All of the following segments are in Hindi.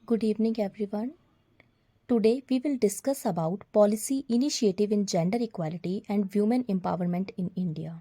Good evening, everyone. Today, we will discuss about policy initiative in gender equality and women empowerment in India.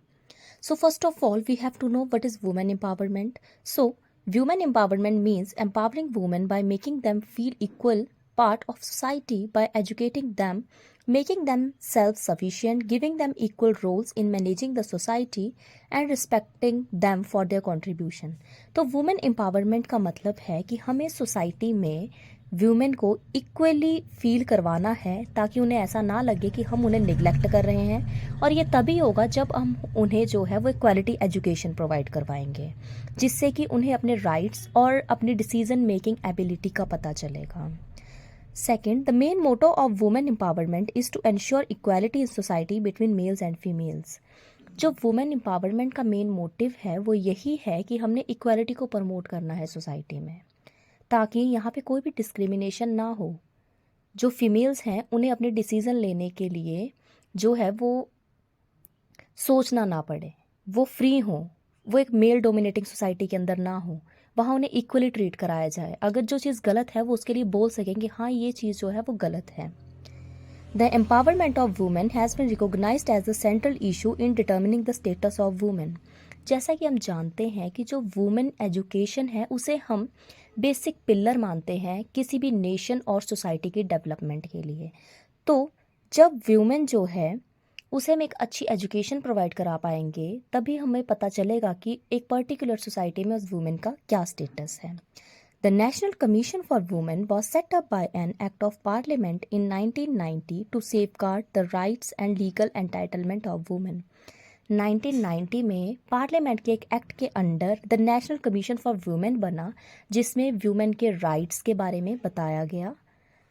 So, first of all, we have to know what is women empowerment. So, women empowerment means empowering women by making them feel equal part of society by educating them, making them self-sufficient, giving them equal roles in managing the society and respecting them for their contribution. तो वुमेन एम्पावरमेंट का मतलब है कि हमें सोसाइटी में वुमेन को इक्वली फील करवाना है ताकि उन्हें ऐसा ना लगे कि हम उन्हें निगलेक्ट कर रहे हैं, और ये तभी होगा जब हम उन्हें जो है वो क्वालिटी एजुकेशन प्रोवाइड करवाएंगे, जिससे कि उन्हें अपने राइट्स और अपनी डिसीजन मेकिंग एबिलिटी का पता चलेगा. Second, the main motto of women empowerment is to ensure equality in society between males and females. जो वुमेन एम्पावरमेंट का मेन मोटिव है वो यही है कि हमने इक्वालिटी को प्रमोट करना है सोसाइटी में, ताकि यहाँ पे कोई भी डिस्क्रिमिनेशन ना हो. जो फीमेल्स हैं उन्हें अपने डिसीज़न लेने के लिए जो है वो सोचना ना पड़े, वो फ्री हों, वो एक मेल डोमिनेटिंग सोसाइटी के अंदर ना हो, वहाँ उन्हें इक्वली ट्रीट कराया जाए. अगर जो चीज़ गलत है वो उसके लिए बोल सकें कि हाँ ये चीज़ जो है वो गलत है. The empowerment of women has been recognized as the central issue in determining the status of women. जैसा कि हम जानते हैं कि जो वुमेन एजुकेशन है उसे हम बेसिक पिलर मानते हैं किसी भी नेशन और सोसाइटी की डेवलपमेंट के लिए. तो जब वुमेन जो है उसे हम एक अच्छी एजुकेशन प्रोवाइड करा पाएंगे तभी हमें पता चलेगा कि एक पर्टिकुलर सोसाइटी में उस वुमेन का क्या स्टेटस है. The National Commission for Women was set up by an Act of Parliament in 1990 to safeguard the rights and legal entitlement of women. 1990 में पार्लियामेंट के एक एक्ट के under the national commission for women बना, जिसमें वुमेन के राइट्स के बारे में बताया गया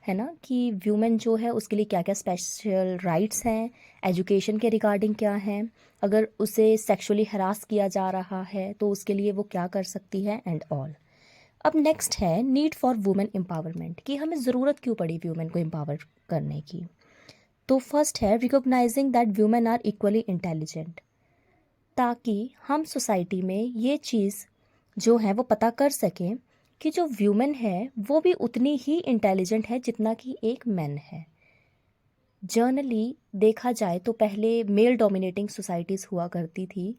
है ना, कि वुमेन जो है उसके लिए क्या क्या स्पेशल राइट्स हैं, एजुकेशन के रिगार्डिंग क्या है, अगर उसे सेक्सुअली हरास किया जा रहा है तो उसके लिए वो क्या कर सकती है एंड ऑल. अब नेक्स्ट है नीड फॉर वुमेन एम्पावरमेंट, कि हमें ज़रूरत क्यों पड़ी वुमेन को एम्पावर करने की. तो फर्स्ट है recognizing that women are equally intelligent, ताकि हम सोसाइटी में ये चीज़ जो है वो पता कर सकें कि जो वुमेन है वो भी उतनी ही इंटेलिजेंट है जितना कि एक मैन है. जर्नली देखा जाए तो पहले मेल डोमिनेटिंग सोसाइटीज़ हुआ करती थी.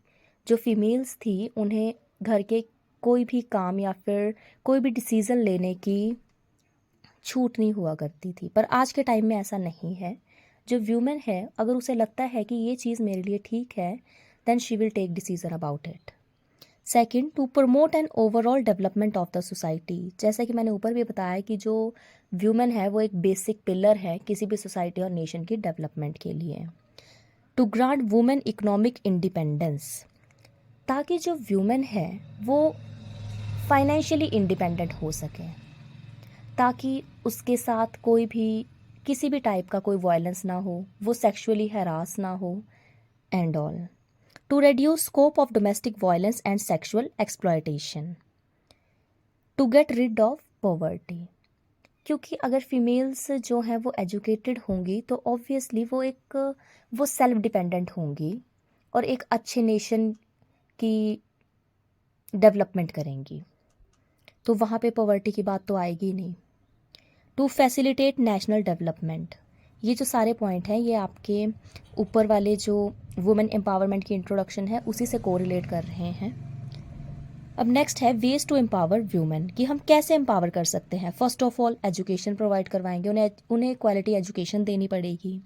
जो फीमेल्स थी उन्हें घर के कोई भी काम या फिर कोई भी डिसीज़न लेने की छूट नहीं हुआ करती थी, पर आज के टाइम में ऐसा नहीं है. जो वुमेन है अगर उसे लगता है कि ये चीज़ मेरे लिए ठीक है then she will take decision about it. Second, to promote an overall development of the society. जैसा कि मैंने ऊपर भी बताया कि जो वुमेन है वो एक बेसिक पिलर है किसी भी सोसाइटी और नेशन की डेवलपमेंट के लिए. To grant women economic independence, ताकि जो वुमेन है वो फाइनेंशियली इंडिपेंडेंट हो सके, ताकि उसके साथ कोई भी किसी भी टाइप का कोई वायलेंस ना हो, वो सेक्सुअली हरास ना हो and all. To reduce scope of domestic violence and sexual exploitation. To get rid of poverty, क्योंकि अगर फीमेल्स जो हैं वो एजुकेटेड होंगी तो ऑब्वियसली वो सेल्फ डिपेंडेंट होंगी और एक अच्छे नेशन की डेवलपमेंट करेंगी, तो वहाँ पे पॉवर्टी की बात तो आएगी नहीं. टू फैसिलिटेट नेशनल डेवलपमेंट, ये जो सारे पॉइंट हैं ये आपके ऊपर वाले जो वुमेन एम्पावरमेंट की इंट्रोडक्शन है उसी से कोरिलेट कर रहे हैं. अब नेक्स्ट है वेज टू एम्पावर वुमेन, कि हम कैसे एम्पावर कर सकते हैं. First of all education provide करवाएंगे, उन्हें क्वालिटी एजुकेशन देनी पड़ेगी.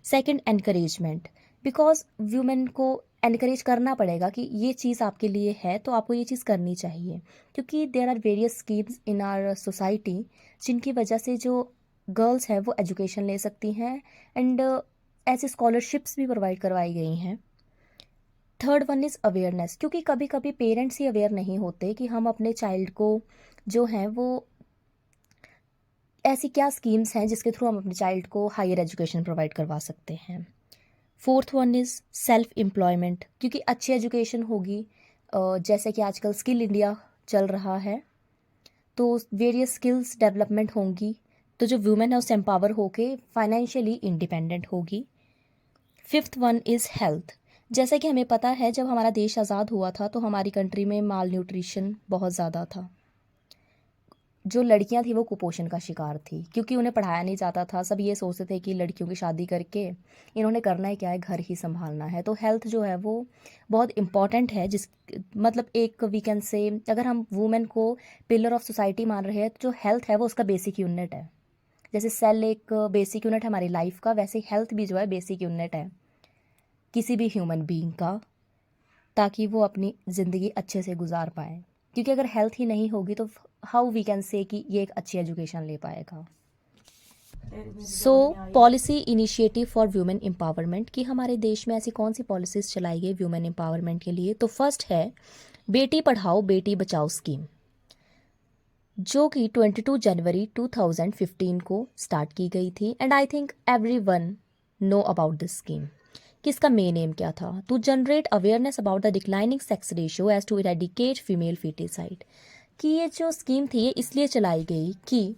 सेकंड, एनकरेजमेंट, बिकॉज वुमेन को एनकरेज करना पड़ेगा कि ये चीज़ आपके लिए है तो आपको ये चीज़ करनी चाहिए, क्योंकि there are various schemes in our society जिनकी वजह से जो गर्ल्स हैं वो एजुकेशन ले सकती हैं एंड ऐसी स्कॉलरशिप्स भी प्रोवाइड करवाई गई हैं. थर्ड वन इज़ अवेयरनेस, क्योंकि कभी कभी पेरेंट्स ही अवेयर नहीं होते कि हम अपने चाइल्ड को जो हैं वो ऐसी क्या स्कीम्स हैं जिसके थ्रू हम अपने चाइल्ड को हायर एजुकेशन प्रोवाइड करवा सकते हैं. Fourth one is self employment, क्योंकि अच्छी एजुकेशन होगी, जैसे कि आजकल स्किल इंडिया चल रहा है, तो वेरियस स्किल्स डेवलपमेंट होंगी, तो जो वुमेन है उससे एम्पावर होके फाइनेंशियली इंडिपेंडेंट होगी. फिफ्थ वन इज़ हेल्थ, जैसे कि हमें पता है जब हमारा देश आज़ाद हुआ था तो हमारी कंट्री में माल न्यूट्रिशन बहुत ज़्यादा था. जो लड़कियां थी वो कुपोषण का शिकार थी, क्योंकि उन्हें पढ़ाया नहीं जाता था। सब ये सोचते थे कि लड़कियों की शादी करके इन्होंने करना ही क्या है, घर ही संभालना है। तो हेल्थ जो है वो बहुत इम्पॉर्टेंट है, जिस मतलब एक वी कैन से, अगर हम वुमेन को पिलर ऑफ सोसाइटी मान रहे हैं तो जो हेल्थ है वो उसका बेसिक यूनिट है। जैसे सेल एक बेसिक यूनिट है हमारी लाइफ का, वैसे हेल्थ भी जो है बेसिक यूनिट है किसी भी ह्यूमन बीइंग का, ताकि वो अपनी ज़िंदगी अच्छे से गुजार पाए। क्योंकि अगर हेल्थ ही नहीं होगी तो हाउ वी कैन से कि ये एक अच्छी एजुकेशन ले पाएगा। So policy initiative for women empowerment, कि हमारे देश में ऐसी कौन सी पॉलिसीज चलाई गई वुमेन एम्पावरमेंट के लिए। तो फर्स्ट है बेटी पढ़ाओ बेटी बचाओ स्कीम, जो कि 22 जनवरी 2015 को स्टार्ट की गई थी। And I think everyone know about this scheme. कि इसका मेन एम क्या था, to generate awareness about the declining sex ratio as to eradicate female foeticide. कि ये जो स्कीम थी ये इसलिए चलाई गई कि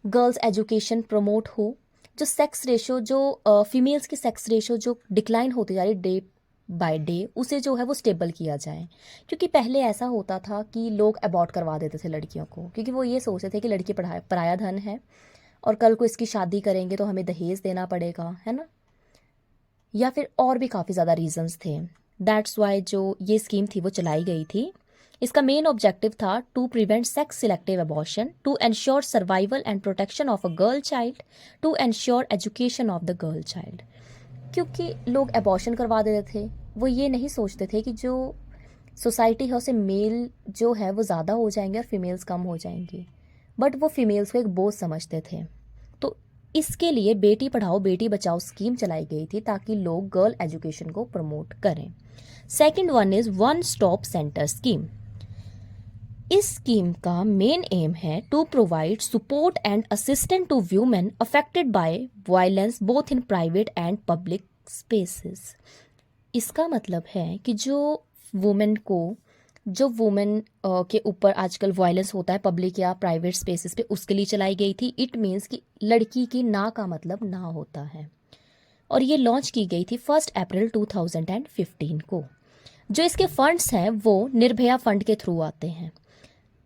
गर्ल्स एजुकेशन प्रमोट हो, जो सेक्स रेशो जो फीमेल्स की सेक्स रेशो जो डिक्लाइन होती जा रही डे बाय डे, उसे जो है वो स्टेबल किया जाए। क्योंकि पहले ऐसा होता था कि लोग अबॉर्ट करवा देते थे लड़कियों को, क्योंकि वो ये सोचते थे कि लड़की पराया धन है और कल को इसकी शादी करेंगे तो हमें दहेज देना पड़ेगा, है ना, या फिर और भी काफ़ी ज़्यादा रीजंस थे। दैट्स वाई जो ये स्कीम थी वो चलाई गई थी। इसका मेन ऑब्जेक्टिव था to prevent sex selective abortion, to ensure survival and protection of a girl child, to ensure education of the girl child. क्योंकि लोग अबॉर्शन करवा देते थे, वो ये नहीं सोचते थे कि जो सोसाइटी है उसे मेल जो है वो ज़्यादा हो जाएंगे और फीमेल्स कम हो जाएंगी, बट वो फीमेल्स को एक बोझ समझते थे। तो इसके लिए बेटी पढ़ाओ बेटी बचाओ स्कीम चलाई गई थी, ताकि लोग गर्ल एजुकेशन को प्रमोट करें। Second one is one stop centre scheme. इस स्कीम का मेन एम है to provide support and assistant to women affected by violence both in private and public spaces. इसका मतलब है कि जो वुमेन के ऊपर आजकल वायलेंस होता है पब्लिक या प्राइवेट स्पेसेस पे, उसके लिए चलाई गई थी। इट मीन्स कि लड़की की ना का मतलब ना होता है। और ये लॉन्च की गई थी 1 अप्रैल 2015 को। जो इसके फंड्स हैं वो निर्भया फंड के थ्रू आते हैं।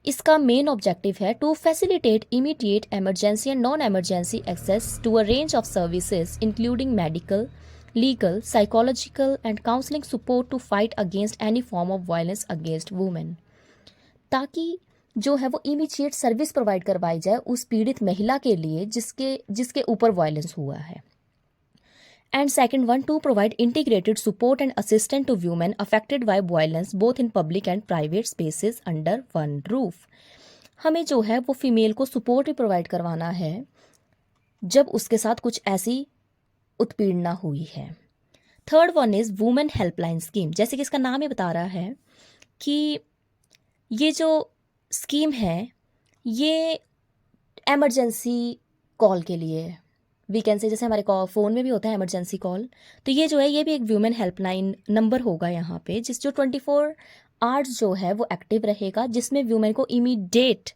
इसका मेन ऑब्जेक्टिव है to facilitate immediate emergency and non emergency access to a range of services including medical, legal, psychological and counseling support to fight against any form of violence against women, ताकि जो है वो इमीडिएट सर्विस प्रोवाइड करवाई जाए उस पीड़ित महिला के लिए जिसके ऊपर वायलेंस हुआ है। And second one, to provide integrated support and assistant to women affected by violence both in public and private spaces under one roof. हमें जो है वो फीमेल को सपोर्ट भी प्रोवाइड करवाना है जब उसके साथ कुछ ऐसी उत्पीड़ना हुई है। Third one is women helpline scheme. जैसे कि इसका नाम ही बता रहा है कि ये जो स्कीम है ये एमरजेंसी कॉल के लिए वी कैन से, जैसे हमारे फ़ोन में भी होता है इमरजेंसी कॉल, तो ये जो है ये भी एक वुमेन हेल्पलाइन नंबर होगा यहाँ पे, जिस जो 24 आवर्स जो है वो एक्टिव रहेगा, जिसमें वुमेन को इमीडिएट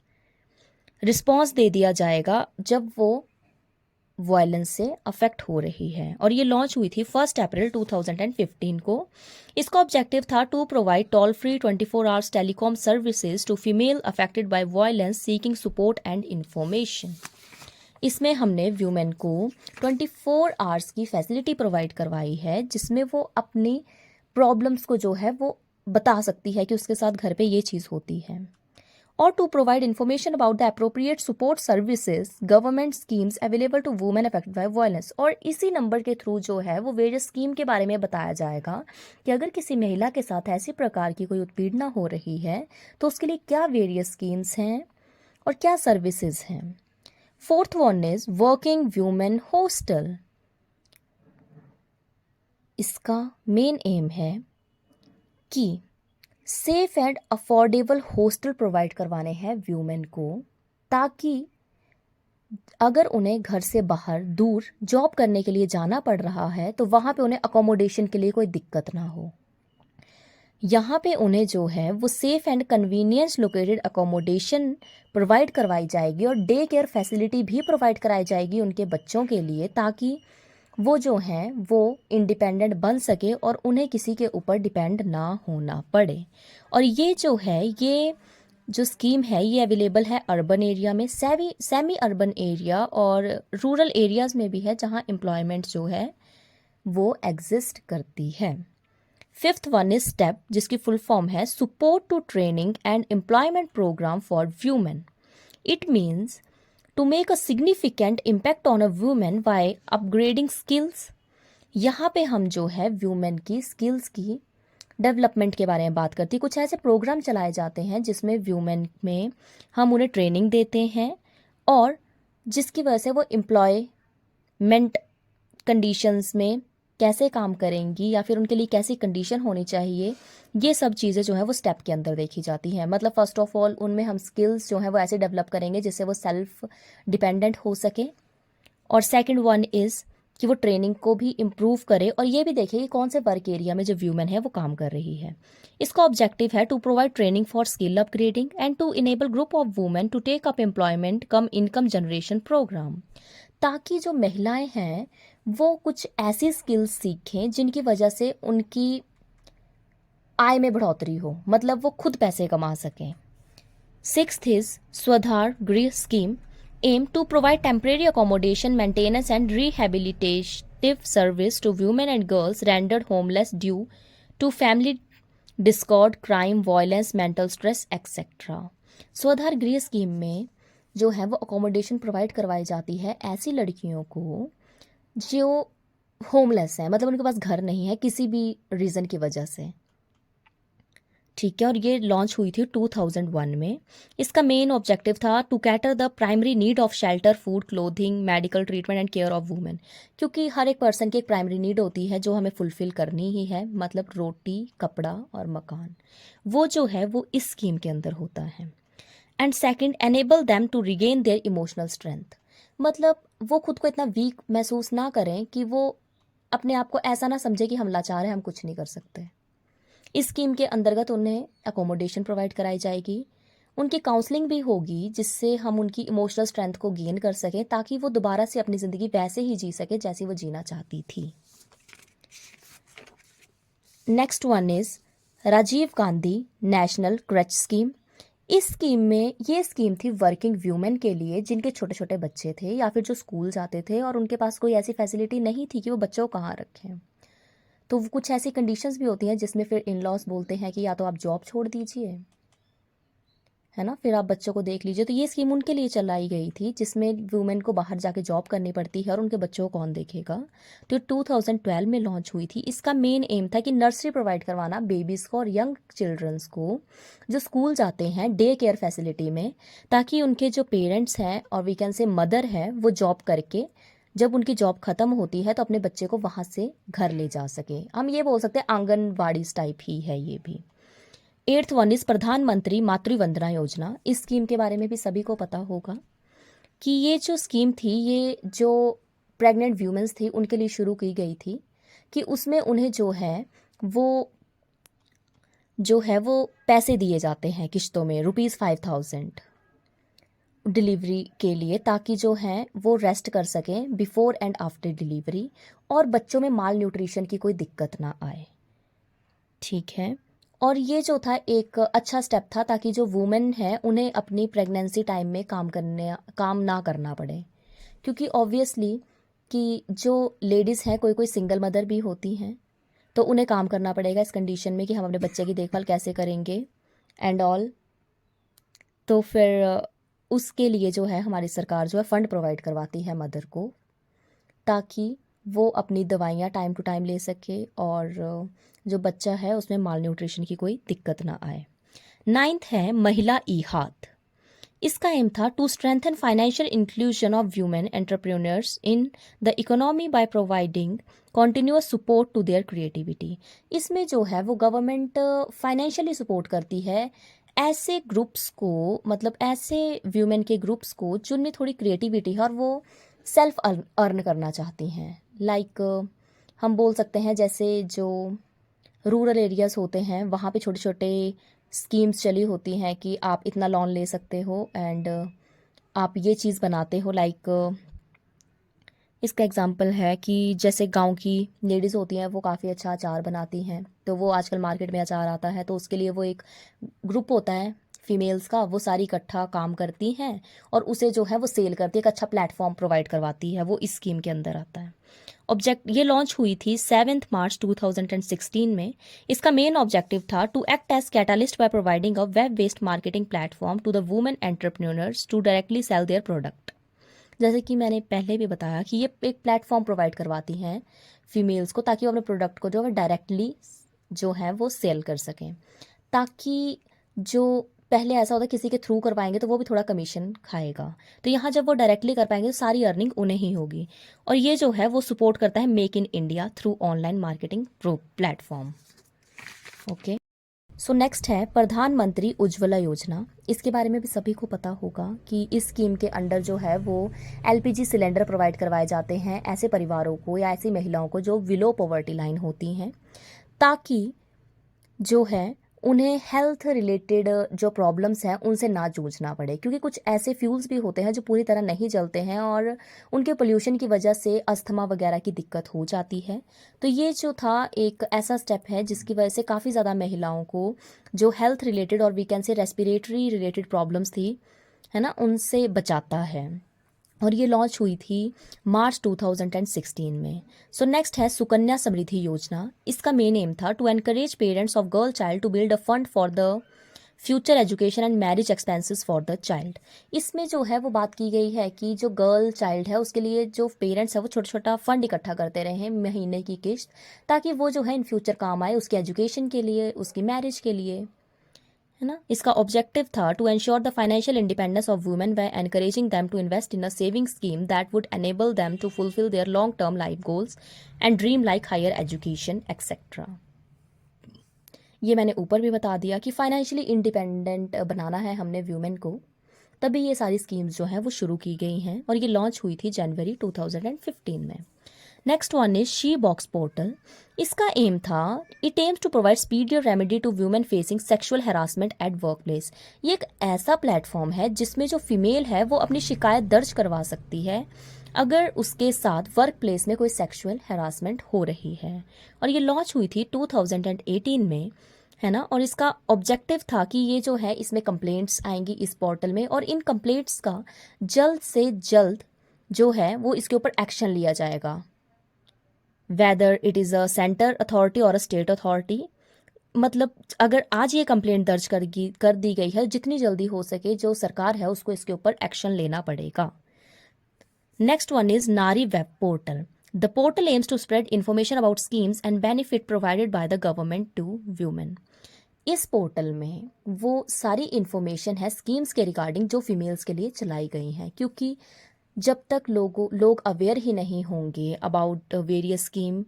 रिस्पॉन्स दे दिया जाएगा जब वो वायलेंस से अफेक्ट हो रही है। और ये लॉन्च हुई थी 1 अप्रैल 2015 को। इसका ऑब्जेक्टिव था to provide toll free 24 hours telecom services to female affected by violence seeking support and information. इसमें हमने वुमेन को 24 आवर्स की फैसिलिटी प्रोवाइड करवाई है, जिसमें वो अपनी प्रॉब्लम्स को जो है वो बता सकती है कि उसके साथ घर पे ये चीज़ होती है। और to provide information about the appropriate support services government schemes available to women affected by violence. और इसी नंबर के थ्रू जो है वो वेरियस स्कीम के बारे में बताया जाएगा कि अगर किसी महिला के साथ ऐसी प्रकार की कोई उत्पीड़ना हो रही है तो उसके लिए क्या वेरियस स्कीम्स हैं और क्या सर्विसेज हैं। Fourth one is working women hostel. इसका मेन एम है कि safe and affordable hostel provide करवाने हैं वुमेन को, ताकि अगर उन्हें घर से बाहर दूर जॉब करने के लिए जाना पड़ रहा है तो वहाँ पे उन्हें अकोमोडेशन के लिए कोई दिक्कत ना हो। यहाँ पे उन्हें जो है वो safe and convenience located accommodation provide करवाई जाएगी और डे केयर फैसिलिटी भी प्रोवाइड कराई जाएगी उनके बच्चों के लिए, ताकि वो जो हैं वो इंडिपेंडेंट बन सके और उन्हें किसी के ऊपर डिपेंड ना होना पड़े। और ये जो है ये जो स्कीम है ये अवेलेबल है अर्बन एरिया में, सेमी अर्बन एरिया और रूरल एरियाज़ में भी है जहाँ एम्प्लॉयमेंट जो है वो एग्जिस्ट करती है। फिफ्थ वन इज स्टेप, जिसकी फुल फॉर्म है support to training and employment programme for women. It means to make a significant impact on a women by upgrading skills. यहाँ पे हम जो है वुमेन की स्किल्स की डेवलपमेंट के बारे में बात करती। कुछ ऐसे प्रोग्राम चलाए जाते हैं जिसमें वुमेन में हम उन्हें ट्रेनिंग देते हैं और जिसकी वजह से वो एम्प्लॉयमेंट कंडीशंस में कैसे काम करेंगी या फिर उनके लिए कैसी कंडीशन होनी चाहिए, ये सब चीज़ें जो है वो स्टेप के अंदर देखी जाती हैं। मतलब फर्स्ट ऑफ ऑल उनमें हम स्किल्स जो है वो ऐसे डेवलप करेंगे जिससे वो सेल्फ डिपेंडेंट हो सके, और सेकंड वन इज़ कि वो ट्रेनिंग को भी इम्प्रूव करे और ये भी देखे कि कौन से वर्क एरिया में जो वुमेन है वो काम कर रही है। इसका ऑब्जेक्टिव है to provide training for skill upgrading and to enable group of women to take up employment cum income generation programme, ताकि जो महिलाएं हैं वो कुछ ऐसी स्किल्स सीखें जिनकी वजह से उनकी आय में बढ़ोतरी हो, मतलब वो खुद पैसे कमा सकें। सिक्स्थ इज स्वधार गृह scheme, aim to provide temporary accommodation, maintenance and rehabilitative service to women and girls rendered homeless due to family discord, crime, violence, mental stress, etc. स्वधार गृह स्कीम में जो है वो अकोमोडेशन प्रोवाइड करवाई जाती है ऐसी लड़कियों को जो होमलेस है, मतलब उनके पास घर नहीं है किसी भी रीज़न की वजह से। ठीक है, और ये लॉन्च हुई थी 2001 में। इसका मेन ऑब्जेक्टिव था to cater the primary need of shelter, food, clothing, medical treatment and care of women. क्योंकि हर एक पर्सन की एक प्राइमरी नीड होती है जो हमें फुलफिल करनी ही है, मतलब रोटी, कपड़ा और मकान, वो जो है वो इस स्कीम के अंदर होता है। And second, enable them to regain their emotional strength, मतलब वो खुद को इतना वीक महसूस ना करें कि वो अपने आप को ऐसा ना समझे कि हम लाचार हैं, हम कुछ नहीं कर सकते। इस स्कीम के अंतर्गत उन्हें अकोमोडेशन प्रोवाइड कराई जाएगी, उनकी काउंसलिंग भी होगी जिससे हम उनकी इमोशनल स्ट्रेंथ को गेन कर सकें ताकि वो दोबारा से अपनी ज़िंदगी वैसे ही जी सके जैसे वो जीना चाहती थी। Next one is Rajiv Gandhi national creche scheme. इस स्कीम में ये स्कीम थी वर्किंग वुमेन के लिए जिनके छोटे छोटे बच्चे थे या फिर जो स्कूल जाते थे और उनके पास कोई ऐसी फैसिलिटी नहीं थी कि वो बच्चों को कहाँ रखें। तो कुछ ऐसी कंडीशंस भी होती हैं जिसमें फिर इन लॉज बोलते हैं कि या तो आप जॉब छोड़ दीजिए, है ना, फिर आप बच्चों को देख लीजिए। तो ये स्कीम उनके लिए चलाई गई थी जिसमें वुमेन को बाहर जाके जॉब करनी पड़ती है और उनके बच्चों को कौन देखेगा। तो 2012 में लॉन्च हुई थी। इसका मेन एम था कि नर्सरी प्रोवाइड करवाना बेबीज़ को और यंग चिल्ड्रंस को जो स्कूल जाते हैं डे केयर फैसिलिटी में, ताकि उनके जो पेरेंट्स हैं और वी कैन से मदर है वो जॉब करके जब उनकी जॉब ख़त्म होती है तो अपने बच्चे को वहाँ से घर ले जा सके। हम ये बोल सकते हैं आंगनवाड़ी टाइप ही है ये भी। एट्थ वन इज प्रधानमंत्री मातृ वंदना योजना। इस स्कीम के बारे में भी सभी को पता होगा कि ये जो स्कीम थी ये जो प्रेग्नेंट वुमेन्स थी उनके लिए शुरू की गई थी कि उसमें उन्हें जो है वो पैसे दिए जाते हैं किश्तों में ₹5000 डिलीवरी के लिए, ताकि जो है वो रेस्ट कर सकें बिफोर एंड आफ्टर डिलीवरी और बच्चों में माल न्यूट्रिशन की कोई दिक्कत ना आए। ठीक है, और ये जो था एक अच्छा स्टेप था ताकि जो वुमेन है उन्हें अपनी प्रेगनेंसी टाइम में काम ना करना पड़े, क्योंकि ऑब्वियसली कि जो लेडीज़ हैं कोई कोई सिंगल मदर भी होती हैं तो उन्हें काम करना पड़ेगा इस कंडीशन में कि हम अपने बच्चे की देखभाल कैसे करेंगे एंड ऑल। तो फिर उसके लिए जो है हमारी सरकार जो है फ़ंड प्रोवाइड करवाती है मदर को ताकि वो अपनी दवाइयाँ टाइम टू टाइम ले सके और जो बच्चा है उसमें माल न्यूट्रिशन की कोई दिक्कत ना आए। नाइन्थ है महिला ई हाथ। इसका एम था to strengthen financial inclusion of women entrepreneurs in the economy by providing continuous support to their creativity. इसमें जो है वो गवर्नमेंट फाइनेंशियली सपोर्ट करती है ऐसे ग्रुप्स को, मतलब ऐसे वुमेन के ग्रुप्स को जिनमें थोड़ी क्रिएटिविटी है और वो सेल्फ अर्न करना चाहती हैं। लाइक हम बोल सकते हैं जैसे जो रूरल एरियाज़ होते हैं वहाँ पे छोटे छोटे स्कीम्स चली होती हैं कि आप इतना लोन ले सकते हो एंड आप ये चीज़ बनाते हो। लाइक इसका एग्जांपल है कि जैसे गांव की लेडीज़ होती हैं वो काफ़ी अच्छा अचार बनाती हैं, तो वो आजकल मार्केट में अचार आता है तो उसके लिए वो एक ग्रुप होता है फीमेल्स का, वो सारी इकट्ठा काम करती हैं और उसे जो है वो सेल करती है, एक अच्छा प्लेटफॉर्म प्रोवाइड करवाती है, वो इस स्कीम के अंदर आता है। ऑब्जेक्ट ये लॉन्च हुई थी 7 मार्च 2016 में। इसका मेन ऑब्जेक्टिव था to act as catalyst by providing a web based marketing platform to the women entrepreneurs to directly sell their product. जैसे कि मैंने पहले भी बताया कि ये एक प्लेटफॉर्म प्रोवाइड करवाती हैं फीमेल्स को, ताकि वो अपने प्रोडक्ट को जो है डायरेक्टली जो है वो सेल कर सकें, ताकि जो पहले ऐसा होता किसी के थ्रू करवाएंगे तो वो भी थोड़ा कमीशन खाएगा, तो यहाँ जब वो डायरेक्टली कर पाएंगे तो सारी अर्निंग उन्हें ही होगी। और ये जो है वो सपोर्ट करता है make in India through online marketing platform. Okay, so next है प्रधानमंत्री उज्ज्वला योजना। इसके बारे में भी सभी को पता होगा कि इस स्कीम के अंडर जो है वो एलपीजी सिलेंडर प्रोवाइड करवाए जाते हैं ऐसे परिवारों को या ऐसी महिलाओं को जो बिलो पॉवर्टी लाइन होती हैं, ताकि जो है उन्हें हेल्थ रिलेटेड जो प्रॉब्लम्स हैं उनसे ना जूझना पड़े, क्योंकि कुछ ऐसे फ्यूल्स भी होते हैं जो पूरी तरह नहीं जलते हैं और उनके पोल्यूशन की वजह से अस्थमा वगैरह की दिक्कत हो जाती है। तो ये जो था एक ऐसा स्टेप है जिसकी वजह से काफ़ी ज़्यादा महिलाओं को जो हेल्थ रिलेटेड और we can say respiratory related problems थी, है ना, उनसे बचाता है। और ये लॉन्च हुई थी मार्च 2016 में। सो नेक्स्ट है सुकन्या समृद्धि योजना। इसका मेन एम था to encourage parents of girl child to build a fund for the future education and marriage expenses for the child. इसमें जो है वो बात की गई है कि जो गर्ल चाइल्ड है उसके लिए जो पेरेंट्स है वो छोटा छोटा फंड इकट्ठा करते रहे महीने की किस्त, ताकि वो जो है इन फ्यूचर काम आए, उसके एजुकेशन के लिए, उसकी मैरिज के लिए, है ना। इसका ऑब्जेक्टिव था to ensure the financial independence of women by encouraging them to invest in a saving scheme that would enable them to fulfil their long term life goals and dream like higher education etcetera. ये मैंने ऊपर भी बता दिया कि फाइनेंशियली इंडिपेंडेंट बनाना है हमने वुमेन को, तभी ये सारी स्कीम्स जो हैं वो शुरू की गई हैं और ये लॉन्च हुई थी जनवरी 2015 में। Next one is she box portal. इसका एम था it aims to provide speedier remedy to women facing sexual harassment at work place. ये एक ऐसा प्लेटफॉर्म है जिसमें जो फीमेल है वो अपनी शिकायत दर्ज करवा सकती है अगर उसके साथ वर्क प्लेस में कोई सेक्सुअल हैरासमेंट हो रही है। और ये लॉन्च हुई थी 2018 में, है ना। और इसका ऑब्जेक्टिव था कि ये जो है इसमें कंप्लेंट्स आएंगी इस पोर्टल में और इन कंप्लेंट्स का जल्द से जल्द जो है वो इसके ऊपर एक्शन लिया जाएगा, whether it is a centre authority और अ स्टेट अथॉरिटी। मतलब अगर आज ये कंप्लेंट दर्ज कर दी गई है, जितनी जल्दी हो सके जो सरकार है उसको इसके ऊपर एक्शन लेना पड़ेगा। Next one is Nari web portal. The portal aims to spread information about schemes and benefit provided by the government to women. इस पोर्टल में वो सारी इंफॉर्मेशन है स्कीम्स के रिगार्डिंग जो फीमेल्स के लिए चलाई गई हैं, क्योंकि जब तक लोग अवेयर ही नहीं होंगे about various scheme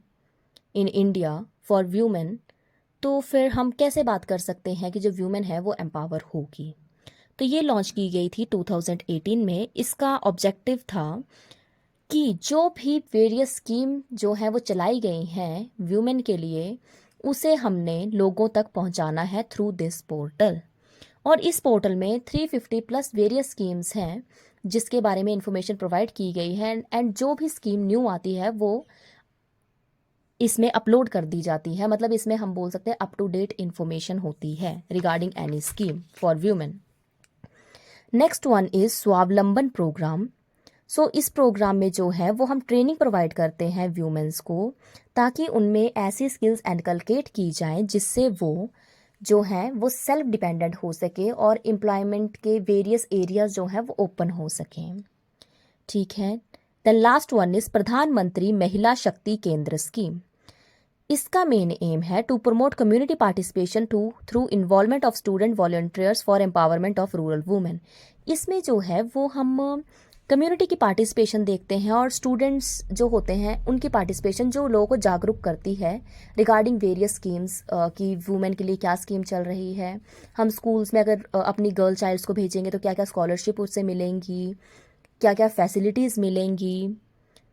in India for women, तो फिर हम कैसे बात कर सकते हैं कि जो वुमेन है वो एम्पावर होगी। तो ये लॉन्च की गई थी 2018 में। इसका ऑब्जेक्टिव था कि जो भी वेरियस स्कीम जो है वो चलाई गई हैं वुमेन के लिए, उसे हमने लोगों तक पहुंचाना है थ्रू दिस पोर्टल। और इस पोर्टल में 350 प्लस वेरियस स्कीम्स हैं जिसके बारे में इंफॉर्मेशन प्रोवाइड की गई है एंड जो भी स्कीम न्यू आती है वो इसमें अपलोड कर दी जाती है। मतलब इसमें हम बोल सकते हैं अप टू डेट इंफॉर्मेशन होती है regarding any scheme for women. Next one is स्वावलंबन प्रोग्राम। सो इस प्रोग्राम में जो है वो हम ट्रेनिंग प्रोवाइड करते हैं वुमेन्स को, ताकि उनमें ऐसी स्किल्स इनकलकेट की जाएं जिससे वो जो है वो सेल्फ डिपेंडेंट हो सके और एम्प्लॉयमेंट के वेरियस एरियाज जो हैं वो ओपन हो सकें। ठीक है। द लास्ट वन इज प्रधानमंत्री महिला शक्ति केंद्र स्कीम। इसका मेन एम है to promote community participation through involvement of student volunteers for empowerment of rural women. इसमें जो है वो हम कम्युनिटी की पार्टिसिपेशन देखते हैं और स्टूडेंट्स जो होते हैं उनकी पार्टिसिपेशन जो लोगों को जागरूक करती है रिगार्डिंग वेरियस स्कीम्स कि वुमेन के लिए क्या स्कीम चल रही है। हम स्कूल्स में अगर अपनी गर्ल चाइल्ड्स को भेजेंगे तो क्या क्या स्कॉलरशिप उससे मिलेंगी, क्या क्या फैसिलिटीज़ मिलेंगी।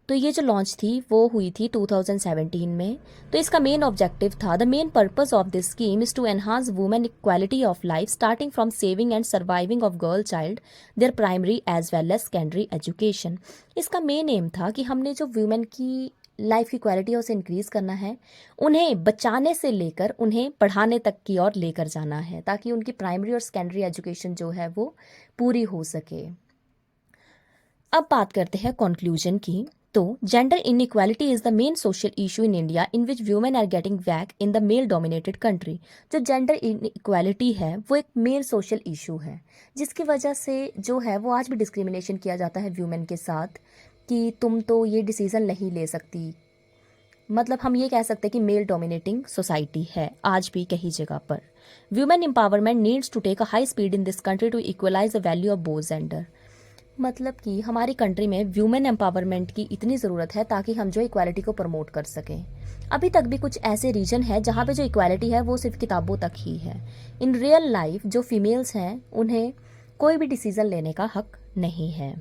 तो ये जो लॉन्च थी वो हुई थी 2017 में। तो इसका मेन ऑब्जेक्टिव था the main purpose of this scheme is to enhance women equality of life starting from saving and surviving of girl child there primary as well as secondary education. इसका मेन एम था कि हमने जो वुमेन की लाइफ की क्वालिटी है उसे इंक्रीज़ करना है, उन्हें बचाने से लेकर उन्हें पढ़ाने तक की ओर लेकर जाना है ताकि उनकी प्राइमरी और सेकेंडरी एजुकेशन जो है वो पूरी हो सके। अब बात करते हैं कंक्लूजन की। तो gender inequality is the main social issue in India in which women are getting back in the male dominated country. जो जेंडर इनइक्वालिटी है वो एक मेन सोशल इशू है जिसकी वजह से जो है वो आज भी डिस्क्रिमिनेशन किया जाता है व्यूमेन के साथ कि तुम तो ये डिसीज़न नहीं ले सकती। मतलब हम ये कह सकते हैं कि मेल डोमिनेटिंग सोसाइटी है आज भी कई जगह पर। Women empowerment needs to take a high speed in this country to equalise the value of both gender. मतलब कि हमारी कंट्री में व्यूमेन एम्पावरमेंट की इतनी ज़रूरत है ताकि हम जो इक्वालिटी को प्रमोट कर सकें। अभी तक भी कुछ ऐसे रीजन है जहाँ पे जो इक्वालिटी है वो सिर्फ किताबों तक ही है। इन रियल लाइफ जो फीमेल्स हैं उन्हें कोई भी डिसीज़न लेने का हक नहीं है।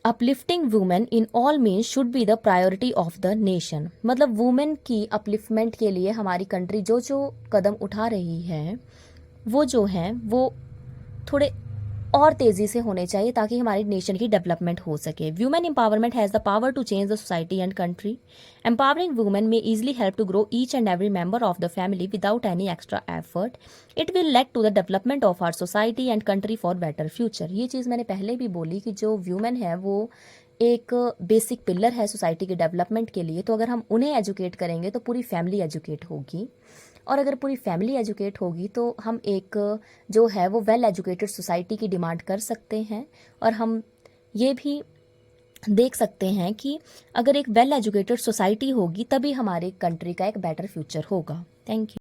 Uplifting women in all means should be the priority of the nation. मतलब वुमेन की अपलिफ्टमेंट के लिए हमारी कंट्री जो जो कदम उठा रही है वो जो हैं वो थोड़े और तेज़ी से होने चाहिए ताकि हमारी नेशन की डेवलपमेंट हो सके। Women empowerment has the power to change the society and country. Empowering women में easily help to grow each and every member of the family without any extra effort. It will led to the development of our society and country for better future. ये चीज़ मैंने पहले भी बोली कि जो वुमेन है वो एक बेसिक पिलर है सोसाइटी के डेवलपमेंट के लिए। तो अगर हम उन्हें एजुकेट करेंगे तो पूरी फैमिली एजुकेट होगी, और अगर पूरी फैमिली एजुकेट होगी तो हम एक जो है वो वेल एजुकेटेड सोसाइटी की डिमांड कर सकते हैं। और हम ये भी देख सकते हैं कि अगर एक वेल एजुकेटेड सोसाइटी होगी तभी हमारे कंट्री का एक बेटर फ्यूचर होगा। Thank you.